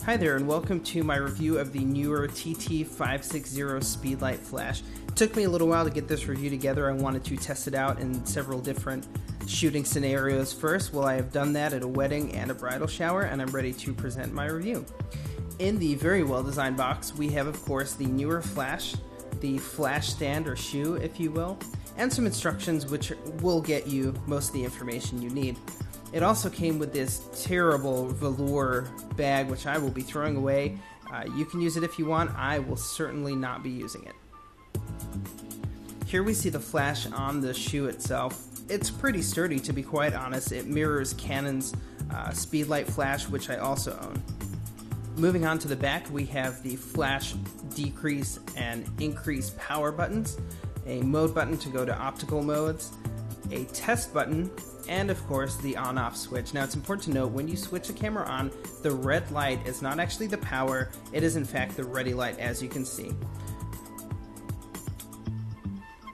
Hi there and welcome to my review of the Neewer TT560 Speedlight Flash. It took me a little while to get this review together. I wanted to test it out in several different shooting scenarios first. Well, I have done that at a wedding and a bridal shower, and I'm ready to present my review. In the very well designed box, we have of course the Neewer Flash, the flash stand or shoe if you will, and some instructions which will get you most of the information you need. It also came with this terrible velour bag, which I will be throwing away. You can use it if you want. I will certainly not be using it. Here we see the flash on the shoe itself. It's pretty sturdy, to be quite honest. It mirrors Canon's Speedlight Flash, which I also own. Moving on to the back, we have the flash decrease and increase power buttons, a mode button to go to optical modes, a test button, and of course the on-off switch. Now it's important to note when you switch the camera on, the red light is not actually the power, it is in fact the ready light, as you can see.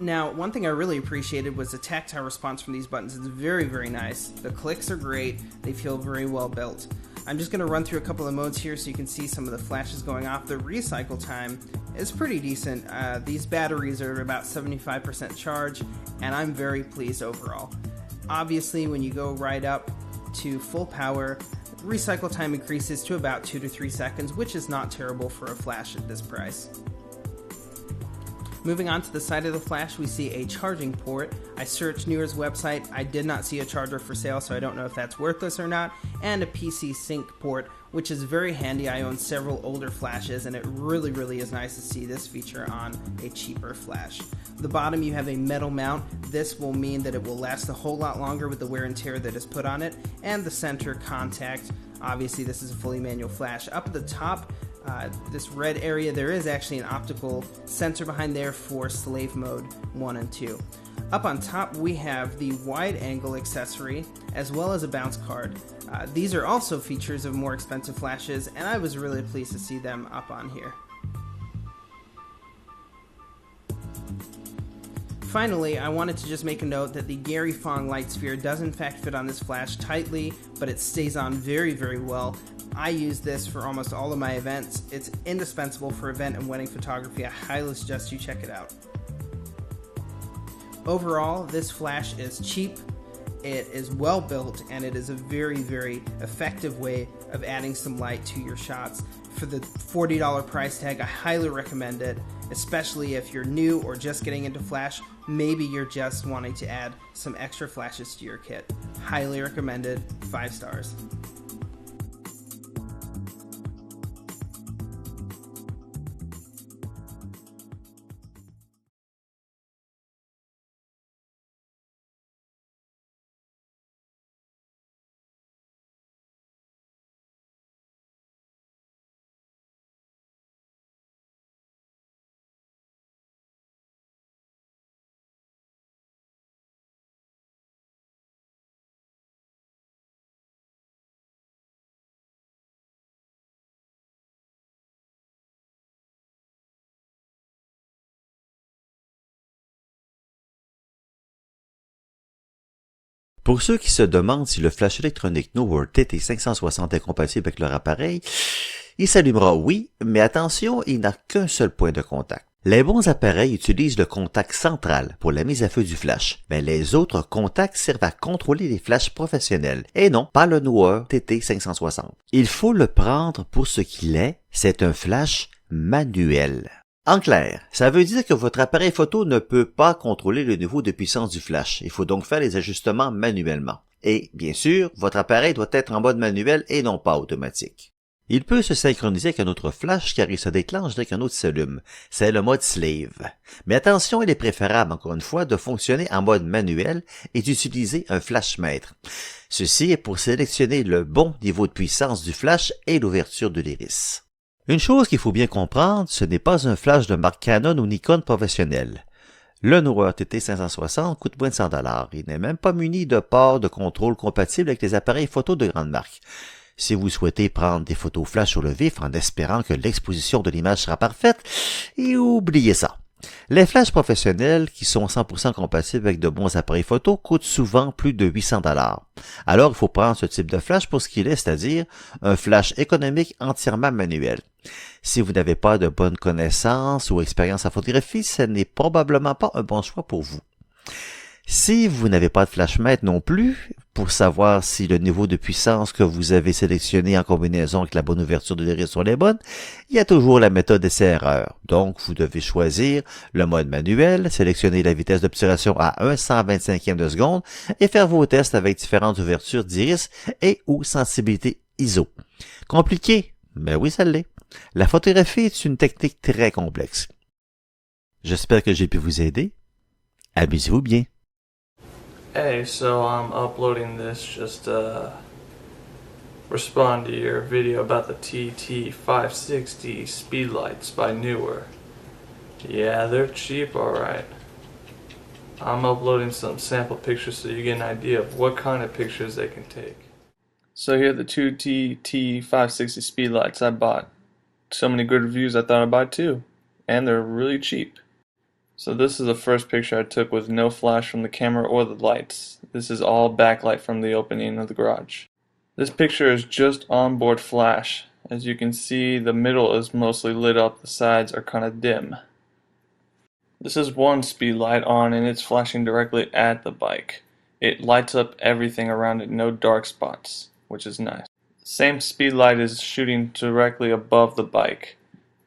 Now one thing I really appreciated was the tactile response from these buttons. It's very, very nice. The clicks are great, they feel very well built. I'm just going to run through a couple of modes here so you can see some of the flashes going off. The recycle time is pretty decent. These batteries are about 75% charge, and I'm very pleased overall. Obviously, when you go right up to full power, recycle time increases to about 2 to 3 seconds, which is not terrible for a flash at this price. Moving on to the side of the flash, we see a charging port. I searched Neewer's website. I did not see a charger for sale, so I don't know if that's worthless or not. And a PC sync port, which is very handy. I own several older flashes, and it really is nice to see this feature on a cheaper flash. The bottom, you have a metal mount. This will mean that it will last a whole lot longer with the wear and tear that is put on it. And the center contact. Obviously, this is a fully manual flash. Up at the top, this red area, there is actually an optical sensor behind there for slave mode 1 and 2. Up on top, we have the wide angle accessory as well as a bounce card. These are also features of more expensive flashes, and I was really pleased to see them up on here. Finally, I wanted to just make a note that the Gary Fong light sphere does in fact fit on this flash tightly, but it stays on very well. I use this for almost all of my events. It's indispensable for event and wedding photography. I highly suggest you check it out. Overall, this flash is cheap, it is well built, and it is a very effective way of adding some light to your shots. For the $40 price tag, I highly recommend it, especially if you're new or just getting into flash. Maybe you're just wanting to add some extra flashes to your kit. Highly recommended, 5 stars. Pour ceux qui se demandent si le flash électronique Neewer TT560 est compatible avec leur appareil, il s'allumera oui, mais attention, il n'a qu'un seul point de contact. Les bons appareils utilisent le contact central pour la mise à feu du flash, mais les autres contacts servent à contrôler les flashs professionnels, et non pas le Neewer TT560. Il faut le prendre pour ce qu'il est, c'est un flash manuel. En clair, ça veut dire que votre appareil photo ne peut pas contrôler le niveau de puissance du flash. Il faut donc faire les ajustements manuellement. Et, bien sûr, votre appareil doit être en mode manuel et non pas automatique. Il peut se synchroniser avec un autre flash car il se déclenche dès qu'un autre s'allume. C'est le mode slave. Mais attention, il est préférable, encore une fois, de fonctionner en mode manuel et d'utiliser un flash maître. Ceci est pour sélectionner le bon niveau de puissance du flash et l'ouverture de l'iris. Une chose qu'il faut bien comprendre, ce n'est pas un flash de marque Canon ou Nikon professionnel. Le Neewer TT560 coûte moins de 100$. Il n'est même pas muni de port de contrôle compatible avec les appareils photo de grande marque. Si vous souhaitez prendre des photos flash sur le vif en espérant que l'exposition de l'image sera parfaite, et oubliez ça. Les flashs professionnels qui sont 100% compatibles avec de bons appareils photo coûtent souvent plus de 800 $. Alors, il faut prendre ce type de flash pour ce qu'il est, c'est-à-dire un flash économique entièrement manuel. Si vous n'avez pas de bonnes connaissances ou expérience en photographie, ce n'est probablement pas un bon choix pour vous. Si vous n'avez pas de flashmètre non plus, pour savoir si le niveau de puissance que vous avez sélectionné en combinaison avec la bonne ouverture de l'iris sont les bonnes, il y a toujours la méthode essai-erreur. Donc, vous devez choisir le mode manuel, sélectionner la vitesse d'obturation à 1/125e de seconde et faire vos tests avec différentes ouvertures d'iris et ou sensibilité ISO. Compliqué? Ben oui, ça l'est. La photographie est une technique très complexe. J'espère que j'ai pu vous aider. Amusez-vous bien. Hey, so I'm uploading this just to respond to your video about the TT560 speedlights by Neewer. Yeah, they're cheap, alright. I'm uploading some sample pictures so you get an idea of what kind of pictures they can take. So here are the two TT560 speedlights I bought. So many good reviews I thought I'd buy two. And they're really cheap. So this is the first picture I took with no flash from the camera or the lights. This is all backlight from the opening of the garage. This picture is just onboard flash. As you can see, the middle is mostly lit up, the sides are kind of dim. This is one speed light on and it's flashing directly at the bike. It lights up everything around it, no dark spots, which is nice. Same speed light is shooting directly above the bike,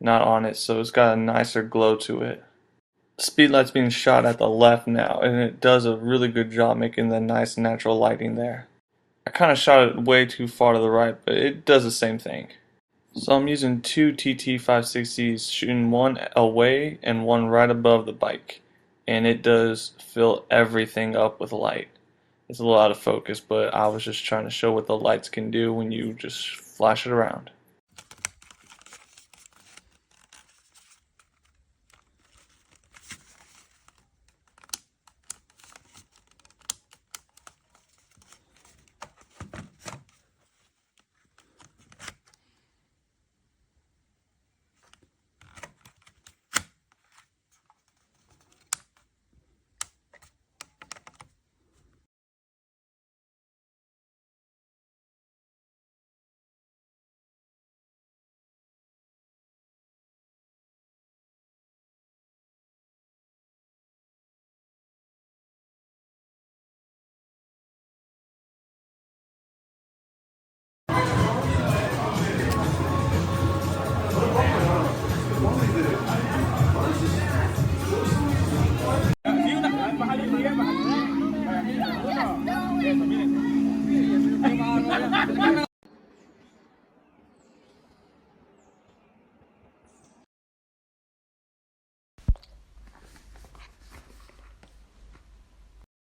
not on it, so it's got a nicer glow to it. The speed light's being shot at the left now, and it does a really good job making the nice natural lighting there. I kind of shot it way too far to the right, but it does the same thing. So I'm using two TT560s, shooting one away and one right above the bike, and it does fill everything up with light. It's a little out of focus, but I was just trying to show what the lights can do when you just flash it around.